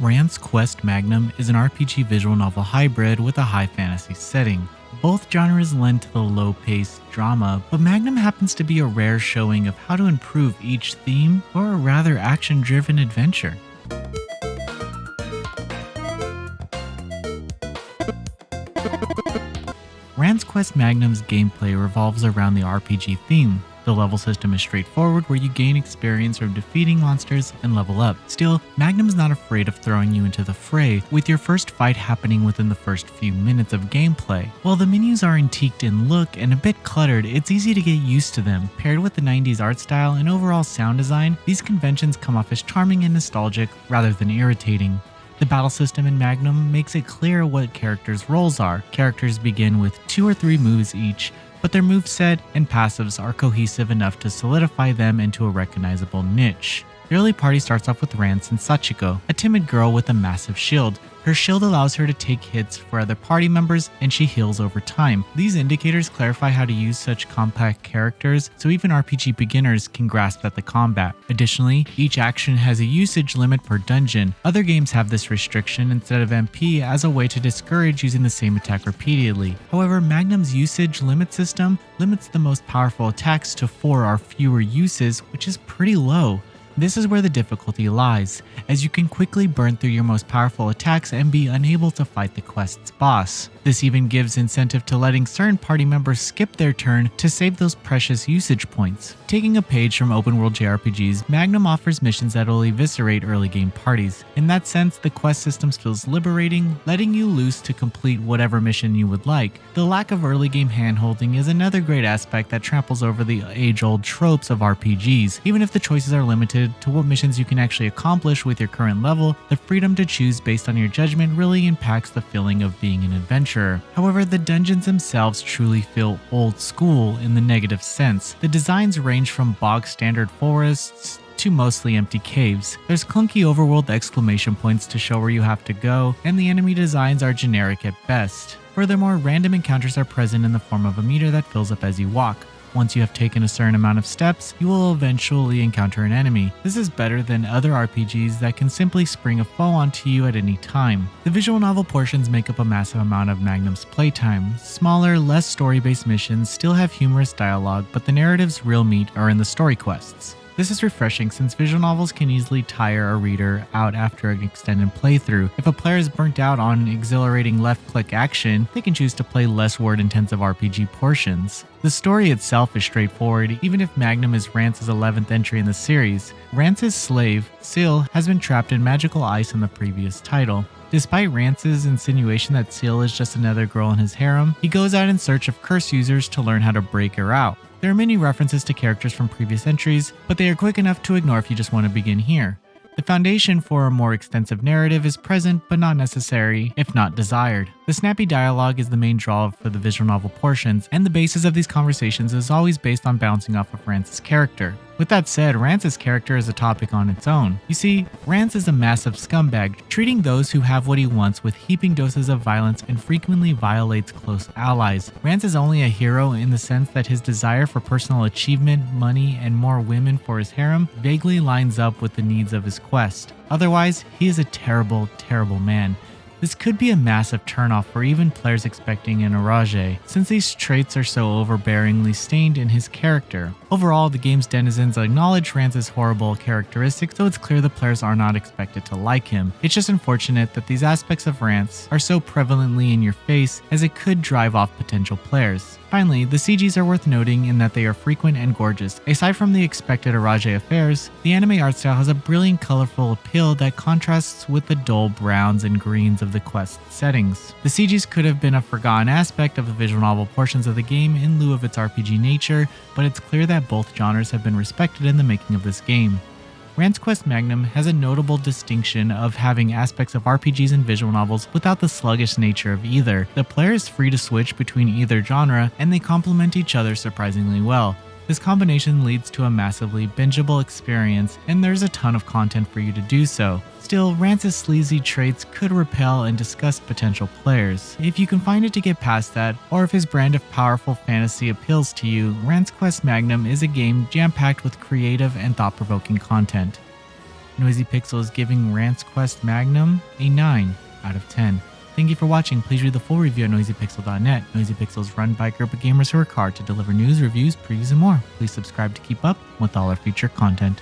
Rance Quest Magnum is an RPG visual novel hybrid with a high fantasy setting. Both genres lend to the low-paced drama, but Magnum happens to be a rare showing of how to improve each theme, or a rather action-driven adventure. Rance Quest Magnum's gameplay revolves around the RPG theme. The level system is straightforward, where you gain experience from defeating monsters and level up. Still, Magnum's not afraid of throwing you into the fray, with your first fight happening within the first few minutes of gameplay. While the menus are antiqued in look and a bit cluttered, it's easy to get used to them. Paired with the 90s art style and overall sound design, these conventions come off as charming and nostalgic rather than irritating. The battle system in Magnum makes it clear what characters' roles are. Characters begin with 2 or 3 moves each, but their moveset and passives are cohesive enough to solidify them into a recognizable niche. The early party starts off with Rance and Sachiko, a timid girl with a massive shield. Her shield allows her to take hits for other party members, and she heals over time. These indicators clarify how to use such compact characters, so even RPG beginners can grasp at the combat. Additionally, each action has a usage limit per dungeon. Other games have this restriction instead of MP as a way to discourage using the same attack repeatedly. However, Magnum's usage limit system limits the most powerful attacks to 4 or fewer uses, which is pretty low. This is where the difficulty lies, as you can quickly burn through your most powerful attacks and be unable to fight the quest's boss. This even gives incentive to letting certain party members skip their turn to save those precious usage points. Taking a page from open world JRPGs, Magnum offers missions that will eviscerate early game parties. In that sense, the quest system feels liberating, letting you loose to complete whatever mission you would like. The lack of early game handholding is another great aspect that tramples over the age-old tropes of RPGs. Even if the choices are limited to what missions you can actually accomplish with your current level, the freedom to choose based on your judgment really impacts the feeling of being an adventurer. However, the dungeons themselves truly feel old school in the negative sense. The designs range from bog standard forests to mostly empty caves. There's clunky overworld exclamation points to show where you have to go, and the enemy designs are generic at best. Furthermore, random encounters are present in the form of a meter that fills up as you walk. Once you have taken a certain amount of steps, you will eventually encounter an enemy. This is better than other RPGs that can simply spring a foe onto you at any time. The visual novel portions make up a massive amount of Magnum's playtime. Smaller, less story-based missions still have humorous dialogue, but the narrative's real meat are in the story quests. This is refreshing since visual novels can easily tire a reader out after an extended playthrough. If a player is burnt out on exhilarating left-click action, they can choose to play less word-intensive RPG portions. The story itself is straightforward, even if Magnum is Rance's 11th entry in the series. Rance's slave, Seal, has been trapped in magical ice in the previous title. Despite Rance's insinuation that Seal is just another girl in his harem, he goes out in search of curse users to learn how to break her out. There are many references to characters from previous entries, but they are quick enough to ignore if you just want to begin here. The foundation for a more extensive narrative is present but not necessary, if not desired. The snappy dialogue is the main draw for the visual novel portions, and the basis of these conversations is always based on bouncing off of Rance's character. With that said, Rance's character is a topic on its own. You see, Rance is a massive scumbag, treating those who have what he wants with heaping doses of violence and frequently violates close allies. Rance is only a hero in the sense that his desire for personal achievement, money, and more women for his harem vaguely lines up with the needs of his quest. Otherwise, he is a terrible, terrible man. This could be a massive turnoff for even players expecting an Orage, since these traits are so overbearingly stained in his character. Overall, the game's denizens acknowledge Rance's horrible characteristics, so it's clear the players are not expected to like him. It's just unfortunate that these aspects of Rance are so prevalently in your face, as it could drive off potential players. Finally, the CGs are worth noting in that they are frequent and gorgeous. Aside from the expected Orage affairs, the anime art style has a brilliant colorful appeal that contrasts with the dull browns and greens of the quest settings. The CGs could have been a forgotten aspect of the visual novel portions of the game in lieu of its RPG nature, but it's clear that both genres have been respected in the making of this game. Rance Quest Magnum has a notable distinction of having aspects of RPGs and visual novels without the sluggish nature of either. The player is free to switch between either genre, and they complement each other surprisingly well. This combination leads to a massively bingeable experience, and there's a ton of content for you to do so. Still, Rance's sleazy traits could repel and disgust potential players. If you can find it to get past that, or if his brand of powerful fantasy appeals to you, Rance Quest Magnum is a game jam-packed with creative and thought-provoking content. Noisy Pixel is giving Rance Quest Magnum a 9 out of 10. Thank you for watching. Please read the full review at noisypixel.net. Noisy Pixel is run by a group of gamers who work hard to deliver news, reviews, previews, and more. Please subscribe to keep up with all our feature content.